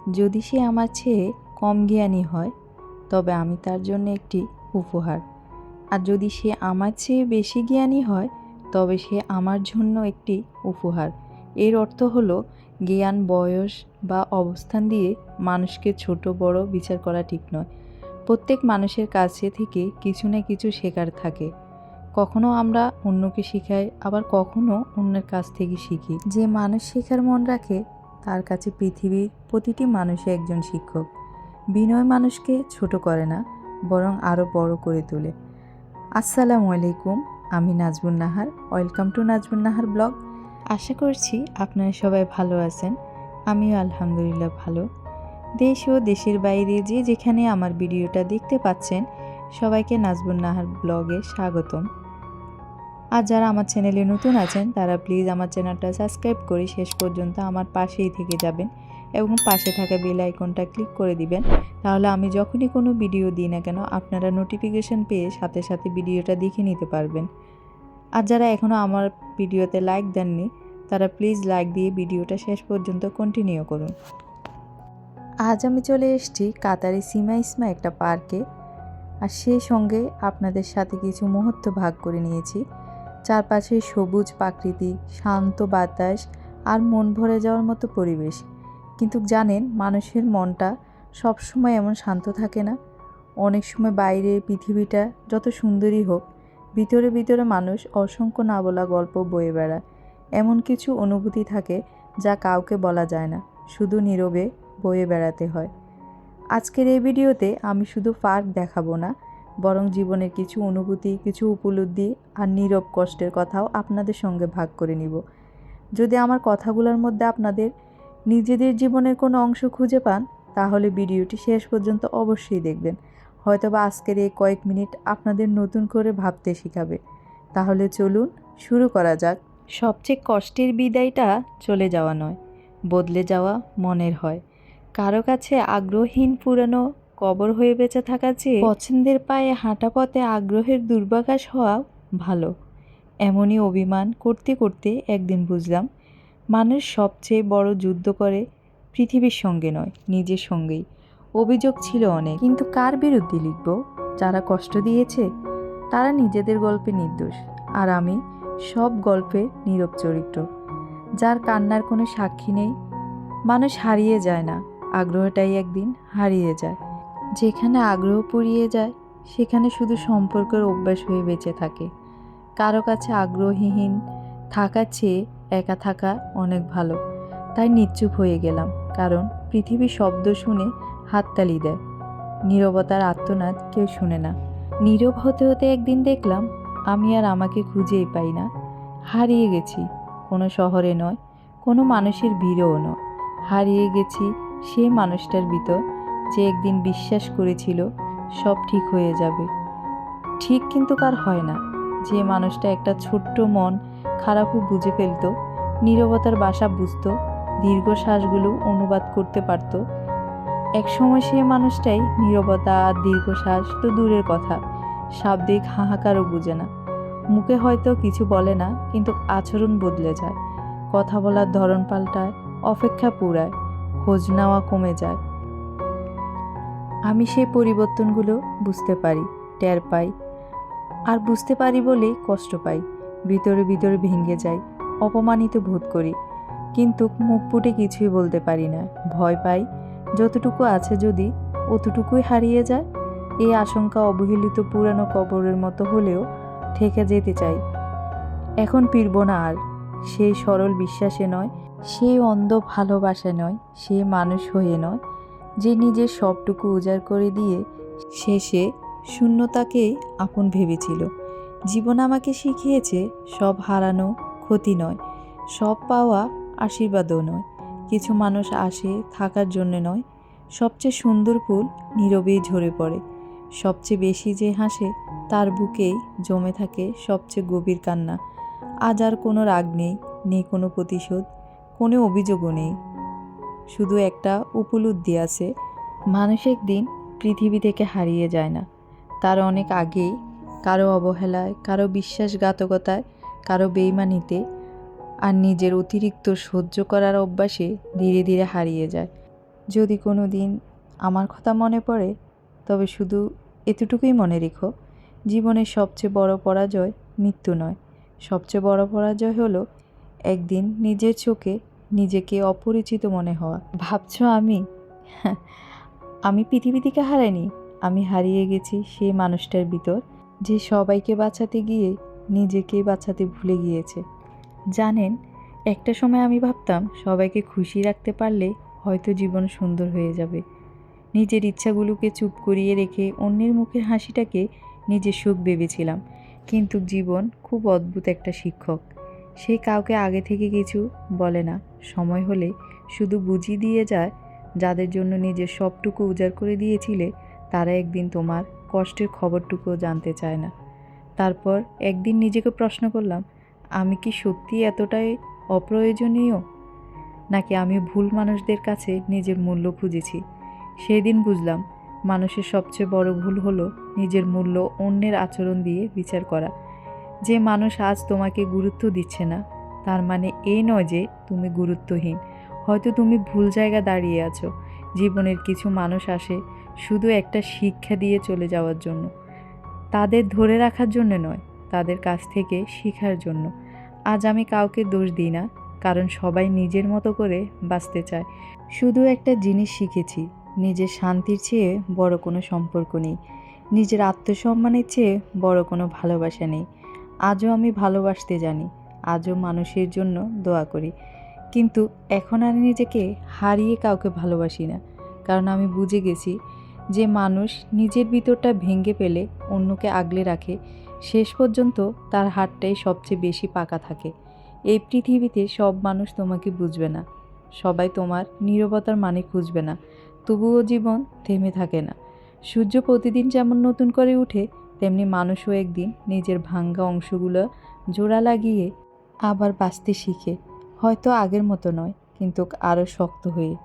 যদি সে আমার চেয়ে কম জ্ঞানী হয় তবে আমি তার জন্য একটি উপহার, আর যদি সে আমার চেয়ে বেশি জ্ঞানী হয় তবে সে আমার জন্য একটি উপহার। এর অর্থ হলো জ্ঞান, বয়স বা অবস্থান দিয়ে মানুষকে ছোট বড় বিচার করা ঠিক নয়। প্রত্যেক মানুষের কাছে থেকে কিছু না কিছু শেখার থাকে। কখনো আমরা অন্যকে শেখাই, আবার কখনো অন্যের কাছ থেকে শিখি। যে মানুষ শেখার মন রাখে তার কাছে পৃথিবীর প্রতিটি মানুষই একজন শিক্ষক। বিনয় মানুষকে ছোট করে না, বরং আরও বড় করে তোলে। আসসালামু আলাইকুম, আমি Nazbun Nahar. Welcome to Nazbun Nahar blog. আশা করছি আপনারা সবাই ভালো আছেন। আমিও আলহামদুলিল্লাহ ভালো। দেশ ও দেশের বাইরে যে যেখানে আমার ভিডিওটা দেখতে পাচ্ছেন সবাইকে নাজবুন নাহার ব্লগে স্বাগতম। আর যারা আমার চ্যানেলে নতুন আছেন তারা প্লিজ আমার চ্যানেলটা সাবস্ক্রাইব করে শেষ পর্যন্ত আমার পাশেই থেকে যাবেন এবং পাশে থাকা বেল আইকনটা ক্লিক করে দিবেন। তাহলে আমি যখনই কোনো ভিডিও দিই না কেন আপনারা নোটিফিকেশন পেয়ে সাথে সাথে ভিডিওটা দেখে নিতে পারবেন। আর যারা এখনও আমার ভিডিওতে লাইক দেননি তারা প্লিজ লাইক দিয়ে ভিডিওটা শেষ পর্যন্ত কন্টিনিউ করুন। আজ আমি চলে এসেছি কাতারি সিমা ইসমা একটা পার্কে, আর সেই সঙ্গে আপনাদের সাথে কিছু মুহূর্ত ভাগ করে নিয়েছি। চারপাশে সবুজ প্রাকৃতি, শান্ত বাতাস আর মন ভরে যাওয়ার মতো পরিবেশ। কিন্তু জানেন, মানুষের মনটা সবসময় এমন শান্ত থাকে না। অনেক সময় বাইরের পৃথিবীটা যত সুন্দরই হোক, ভিতরে ভিতরে মানুষ অসংখ্য না বলা গল্প বয়ে বেড়ায়। এমন কিছু অনুভূতি থাকে যা কাউকে বলা যায় না, শুধু নীরবে বয়ে বেড়াতে হয়। আজকের এই ভিডিওতে আমি শুধু পার্ক দেখাবো না, বরং জীবনের কিছু অনুভূতি, কিছু উপলব্ধি আর নীরব কষ্টের কথাও আপনাদের সঙ্গে ভাগ করে নিব। যদি আমার কথাগুলোর মধ্যে আপনাদের নিজেদের জীবনের কোনো অংশ খুঁজে পান তাহলে ভিডিওটি শেষ পর্যন্ত অবশ্যই দেখবেন। হয়তোবা আজকের এই কয়েক মিনিট আপনাদের নতুন করে ভাবতে শেখাবে। তাহলে চলুন শুরু করা যাক। সবচেয়ে কষ্টের বিদায়টা চলে যাওয়া নয়, বদলে যাওয়া মনের হয়। কারো কাছে আগ্রহহীন পুরানো কবর হয়ে বেঁচে থাকা চেয়ে পছন্দের পায়ে হাঁটা পথে আগ্রহের দুর্বাকাশ হওয়া ভালো। এমনই অভিমান করতে করতে একদিন বুঝলাম, মানুষ সবচেয়ে বড় যুদ্ধ করে পৃথিবীর সঙ্গে নয়, নিজের সঙ্গেই। অভিযোগ ছিল অনেক, কিন্তু কার বিরুদ্ধে লিখব? যারা কষ্ট দিয়েছে তারা নিজেদের গল্পে নির্দোষ, আর আমি সব গল্পের নীরব চরিত্র, যার কান্নার কোনো সাক্ষী নেই। মানুষ হারিয়ে যায় না, আগ্রহটাই একদিন হারিয়ে যায়। যেখানে আগ্রহ পুড়িয়ে যায় সেখানে শুধু সম্পর্কের অভ্যাস হয়ে বেঁচে থাকে। কারো কাছে আগ্রহহীন থাকার চেয়ে একা থাকা অনেক ভালো। তাই নিশ্চুপ হয়ে গেলাম, কারণ পৃথিবী শব্দ শুনে হাততালি দেয়, নীরবতার আর্তনাদ কেউ শুনে না। নীরব হতে হতে একদিন দেখলাম আমি আর আমাকে খুঁজেই পাই না। হারিয়ে গেছি কোনো শহরে নয়, কোনো মানুষের ভিড়েও নয়। হারিয়ে গেছি সেই মানুষটার ভিতর যে একদিন বিশ্বাস করেছিল সব ঠিক হয়ে যাবে। ঠিক কিন্তু কার হয় না। যে মানুষটা একটা ছোট্ট মন খারাপও বুঝে ফেলত, নীরবতার ভাষা বুঝতো, দীর্ঘশ্বাসগুলো অনুবাদ করতে পারত। একসময় সে মানুষটাই নীরবতা আর দীর্ঘশ্বাস তো দূরের কথা, শাব্দিক হাহাকারও বুঝে না। মুখে হয়তো কিছু বলে না, কিন্তু আচরণ বদলে যায়। কথা বলার ধরন পাল্টায়, অপেক্ষা পুরায়, খোঁজ নেওয়া কমে যায়। আমি সেই পরিবর্তনগুলো বুঝতে পারি, টের পাই, আর বুঝতে পারি বলেই কষ্ট পাই। ভিতরে ভিতরে ভেঙে যাই, অপমানিত বোধ করি, কিন্তু মুখ ফুটে কিছুই বলতে পারি না। ভয় পাই যতটুকু আছে যদি অতটুকুই হারিয়ে যায়। এই আশঙ্কা অবহেলিত পুরানো কবরের মতো হলেও থেকে যেতে চাই। এখন ফিরব না আর সেই সরল বিশ্বাসে নয়, সেই অন্ধ ভালোবাসা নয়, সে মানুষ হয়ে নয় যে নিজের সবটুকু উজাড় করে দিয়ে শেষে শূন্যতাকেই আপন ভেবেছিল। জীবন আমাকে শিখিয়েছে সব হারানো ক্ষতি নয়, সব পাওয়া আশীর্বাদও নয়। কিছু মানুষ আসে থাকার জন্য নয়, সবচেয়ে সুন্দর ফুল নীরবেই ঝরে পড়ে। সবচেয়ে বেশি যে হাসে তার বুকেই জমে থাকে সবচেয়ে গভীর কান্না। আজ আর কোনো রাগ নেই, নেই কোনো প্রতিশোধ, কোনো অভিযোগও নেই, শুধু একটা উপলব্ধি আছে। মানুষ একদিন পৃথিবী থেকে হারিয়ে যায় না, তার অনেক আগেই, কারো অবহেলায়, কারো বিশ্বাসঘাতকতায়, কারো বেইমানিতে, আর নিজের অতিরিক্ত সহ্য করার অভ্যাসে ধীরে ধীরে হারিয়ে যায়। যদি কোনো দিন আমার কথা মনে পড়ে, তবে শুধু এতটুকুই মনে রেখো, জীবনের সবচেয়ে বড় পরাজয় মৃত্যু নয়, সবচেয়ে বড় পরাজয় হলো একদিন নিজের চোখে নিজেকে অপরিচিত মনে হওয়া। ভাবছো আমি পৃথিবী থেকে হারাইনি, আমি হারিয়ে গেছি সেই মানুষটার ভিতর যে সবাইকে বাঁচাতে গিয়ে নিজেকে বাঁচাতে ভুলে গিয়েছে। জানেন, একটা সময় আমি ভাবতাম সবাইকে খুশি রাখতে পারলে হয়তো জীবন সুন্দর হয়ে যাবে। নিজের ইচ্ছাগুলোকে চুপ করিয়ে রেখে অন্যের মুখের হাসিটাকে নিজের সুখ ভেবেছিলাম। কিন্তু জীবন খুব অদ্ভুত একটা শিক্ষক। সে কাউকে আগে থেকে কিছু বলে না, সময় হলে শুধু বুঝিয়ে দিয়ে যায়। যাদের জন্য নিজের সবটুকু উজাড় করে দিয়েছিলে, তারা একদিন তোমার কষ্টের খবরটুকুও জানতে চায় না। তারপর একদিন নিজেকে প্রশ্ন করলাম, আমি কি সত্যি এতটাই অপ্রয়োজনীয়, নাকি আমি ভুল মানুষদের কাছে নিজের মূল্য খুঁজেছি? সেই দিন বুঝলাম, মানুষের সবচেয়ে বড় ভুল হলো নিজের মূল্য অন্যের আচরণ দিয়ে বিচার করা। যে মানুষ আজ তোমাকে গুরুত্ব দিচ্ছে না, তার মানে এই নয় যে তুমি গুরুত্বহীন। হয়তো তুমি ভুল জায়গা দাঁড়িয়ে আছো। জীবনের কিছু মানুষ আসে শুধু একটা শিক্ষা দিয়ে চলে যাওয়ার জন্য, তাদের ধরে রাখার জন্য নয়, তাদের কাছ থেকে শেখার জন্য। আজ আমি কাউকে দোষ দিই না, কারণ সবাই নিজের মতো করে বাঁচতে চায়। শুধু একটা জিনিস শিখেছি, নিজের শান্তির চেয়ে বড় কোনো সম্পর্ক নেই, নিজের আত্মসম্মানের চেয়ে বড় কোনো ভালোবাসা নেই। আজও আমি ভালোবাসতে জানি, আজও মানুষের জন্য দোয়া করি, কিন্তু এখন আর নিজেকে হারিয়ে কাউকে ভালোবাসি না। কারণ আমি বুঝে গেছি, যে মানুষ নিজের ভিতরটা ভেঙে ফেলে অন্যকে আগলে রাখে, শেষ পর্যন্ত তার হাতটাই সবচেয়ে বেশি পাকা থাকে। এই পৃথিবীতে সব মানুষ তোমাকে বুঝবে না, সবাই তোমার নীরবতার মানে খুঁজবে না, তবুও জীবন থেমে থাকে না। সূর্য প্রতিদিন যেমন নতুন করে উঠে, তেমনি মানুষও একদিন নিজের ভাঙ্গা অংশগুলো জোড়া লাগিয়ে আবার বাঁচতে শিখে, হয়তো আগের মতো নয়, কিন্তু আরও শক্ত হয়ে।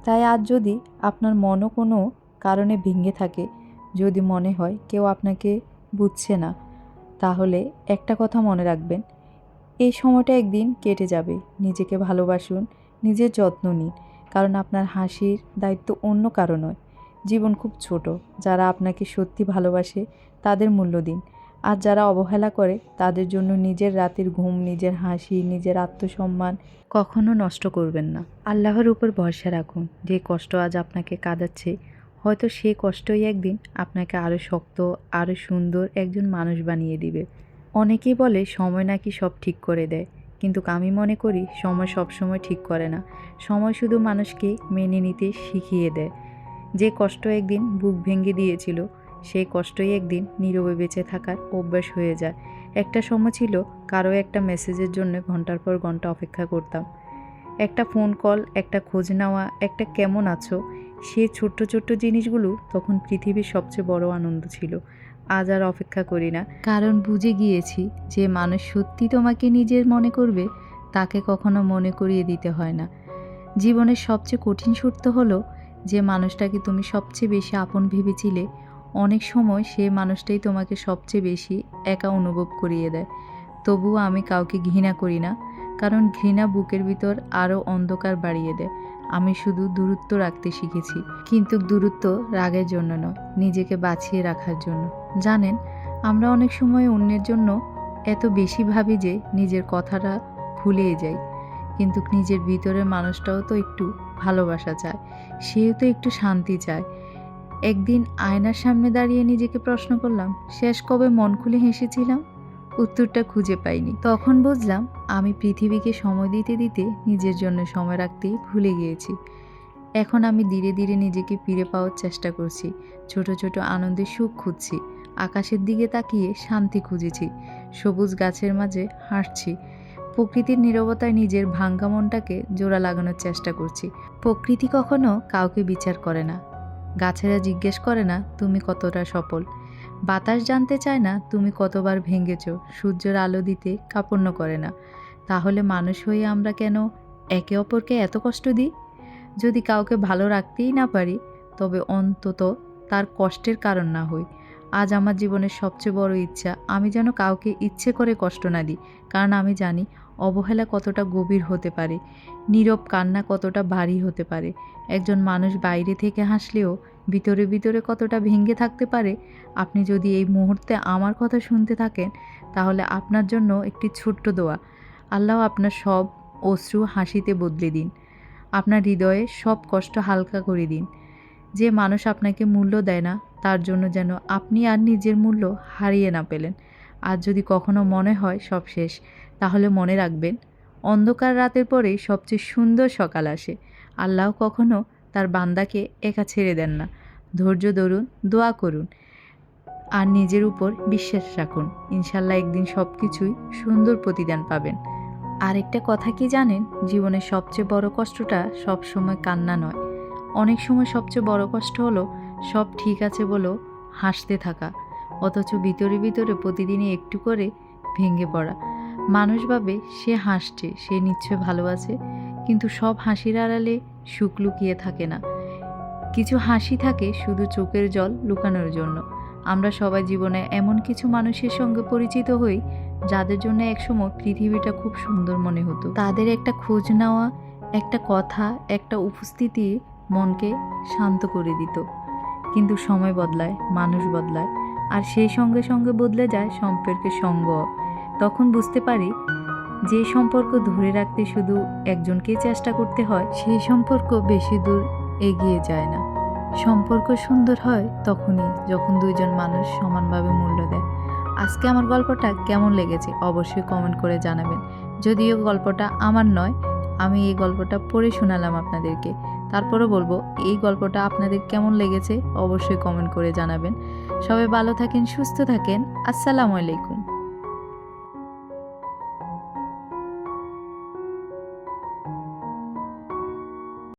তাই আজ যদি আপনার মনও কোনো কারণে ভেঙে থাকে, যদি মনে হয় কেউ আপনাকে বুঝছে না, তাহলে একটা কথা মনে রাখবেন, এই সময়টা একদিন কেটে যাবে। নিজেকে ভালোবাসুন, নিজের যত্ন নিন, কারণ আপনার হাসির দায়িত্ব অন্য কারো নয়। জীবন খুব ছোট, যারা আপনাকে সত্যি ভালোবাসে তাদের মূল্য দিন, আর যারা অবহেলা করে তাদের জন্য নিজের রাতের ঘুম, নিজের হাসি, নিজের আত্মসম্মান কখনো নষ্ট করবেন না। আল্লাহর উপর ভরসা রাখুন। যে কষ্ট আজ আপনাকে কাঁদাচ্ছে, হয়তো সেই কষ্টই একদিন আপনাকে আরও শক্ত, আরও সুন্দর একজন মানুষ বানিয়ে দিবে। অনেকেই বলে সময় নাকি সব ঠিক করে দেয়, কিন্তু আমি মনে করি সময় সবসময় ঠিক করে না। সময় শুধু মানুষকে মেনে নিতে শিখিয়ে দেয়। যে কষ্ট একদিন বুক ভেঙে দিয়েছিল, সেই কষ্টই একদিন নীরবে বেঁচে থাকার অভ্যাস হয়ে যায়। একটা সময় ছিল কারো একটা মেসেজের জন্য ঘন্টার পর ঘন্টা অপেক্ষা করতাম। একটা ফোন কল, একটা খোঁজ নেওয়া, একটা কেমন আছো, সেই ছোট্ট ছোট্ট জিনিসগুলো তখন পৃথিবীর সবচেয়ে বড় আনন্দ ছিল। আজ আর অপেক্ষা করি না, কারণ বুঝে গিয়েছি যে মানুষ সত্যি তোমাকে নিজের মনে করবে, তাকে কখনো মনে করিয়ে দিতে হয় না। জীবনের সবচেয়ে কঠিন সত্য হলো, যে মানুষটাকে তুমি সবচেয়ে বেশি আপন ভেবেছিলে, অনেক সময় সেই মানুষটাই তোমাকে সবচেয়ে বেশি একা অনুভব করিয়ে দেয়। তবুও আমি কাউকে ঘৃণা করি না, কারণ ঘৃণা বুকের ভিতর আরও অন্ধকার বাড়িয়ে দেয়। আমি শুধু দূরত্ব রাখতে শিখেছি, কিন্তু দূরত্ব রাগের জন্য নয়, নিজেকে বাঁচিয়ে রাখার জন্য। জানেন, আমরা অনেক সময় অন্যের জন্য এত বেশি ভাবি যে নিজের কথাটা ভুলেই যাই, কিন্তু নিজের ভিতরের মানুষটাও তো একটু ভালোবাসা চায়, সেও তো একটু শান্তি চায়। একদিন আয়নার সামনে দাঁড়িয়ে নিজেকে প্রশ্ন করলাম, শেষ কবে মন খুলে হেসেছিলাম? উত্তরটা খুঁজে পাইনি। তখন বুঝলাম, আমি পৃথিবীকে সময় দিতে দিতে নিজের জন্য সময় রাখতেই ভুলে গিয়েছি। এখন আমি ধীরে ধীরে নিজেকে ফিরে পাওয়ার চেষ্টা করছি। ছোট ছোট আনন্দের সুখ খুঁজছি, আকাশের দিকে তাকিয়ে শান্তি খুঁজেছি, সবুজ গাছের মাঝে হাঁটছি, প্রকৃতির নীরবতায় নিজের ভাঙ্গা মনটাকে জোড়া লাগানোর চেষ্টা করছি। প্রকৃতি কখনো কাউকে বিচার করে না, গাছেরা জিজ্ঞেস করে না তুমি কতটা সফল, বাতাস জানতে চায় না তুমি কতবার ভেঙেছ, সূর্যের আলো দিতে কার্পণ্য করে না। তাহলে মানুষ হয়ে আমরা কেন একে অপরকে এত কষ্ট দিই? যদি কাউকে ভালো রাখতেই না পারি, তবে অন্তত তার কষ্টের কারণ না হই। আজ আমার জীবনের সবচেয়ে বড় ইচ্ছা, আমি যেন কাউকে ইচ্ছে করে কষ্ট না দিই, কারণ আমি জানি অবহেলা কতটা গভীর হতে পারে, নীরব কান্না কতটা ভারী হতে পারে। একজন মানুষ বাইরে থেকে হাসলেও ভিতরে ভিতরে কতটা ভেঙে থাকতে পারে। আপনি যদি এই মুহূর্তে আমার কথা শুনতে থাকেন, তাহলে আপনার জন্য একটি ছোট্ট দোয়া। আল্লাহ আপনার সব অশ্রু হাসিতে বদলে দিন, আপনার হৃদয়ে সব কষ্ট হালকা করে দিন। যে মানুষ আপনাকে মূল্য দেয় না, তার জন্য যেন আপনি আর নিজের মূল্য হারিয়ে না পেলেন। আর যদি কখনো মনে হয় সব শেষ, তাহলে মনে রাখবেন, অন্ধকার রাতের পরেই সবচেয়ে সুন্দর সকাল আসে। আল্লাহ কখনো তার বান্দাকে একা ছেড়ে দেন না। ধৈর্য ধরুন, দোয়া করুন, আর নিজের উপর বিশ্বাস রাখুন। ইনশাল্লাহ একদিন সব কিছুই সুন্দর প্রতিদান পাবেন। আর একটা কথা কি জানেন, জীবনের সবচেয়ে বড় কষ্টটা সব সময় কান্না নয়। অনেক সময় সবচেয়ে বড় কষ্ট হলো সব ঠিক আছে বলেও হাসতে থাকা, অথচ ভিতরে ভিতরে প্রতিদিনই একটু করে ভেঙে পড়া। মানুষ ভাবে সে হাসছে, সে নিশ্চয় ভালো আছে, কিন্তু সব হাসির আড়ালে সুখ লুকিয়ে থাকে না। কিছু হাসি থাকে শুধু চোখের জল লুকানোর জন্য। আমরা সবাই জীবনে এমন কিছু মানুষের সঙ্গে পরিচিত হই যাদের জন্য একসময় পৃথিবীটা খুব সুন্দর মনে হতো। তাদের একটা খোঁজ নেওয়া, একটা কথা, একটা উপস্থিতি মনকে শান্ত করে দিত। কিন্তু সময় বদলায়, মানুষ বদলায়, আর সেই সঙ্গে সঙ্গে বদলে যায় সম্পর্কের সঙ্গ। তখন বুঝতে পারি, যে সম্পর্ক ধরে রাখতে শুধু একজনকেই চেষ্টা করতে হয়, সেই সম্পর্ক বেশি দূর এগিয়ে যায় না। সম্পর্ক সুন্দর হয় তখনই যখন দুইজন মানুষ সমানভাবে মূল্য দেয়। আজকে আমার গল্পটা কেমন লেগেছে অবশ্যই কমেন্ট করে জানাবেন। যদিও গল্পটা আমার নয়, আমি এই গল্পটা পড়ে শোনালাম আপনাদেরকে, তারপরও বলবো এই গল্পটা আপনাদের কেমন লেগেছে অবশ্যই কমেন্ট করে জানাবেন। সবাই ভালো থাকেন, সুস্থ থাকেন। আসসালামু আলাইকুম।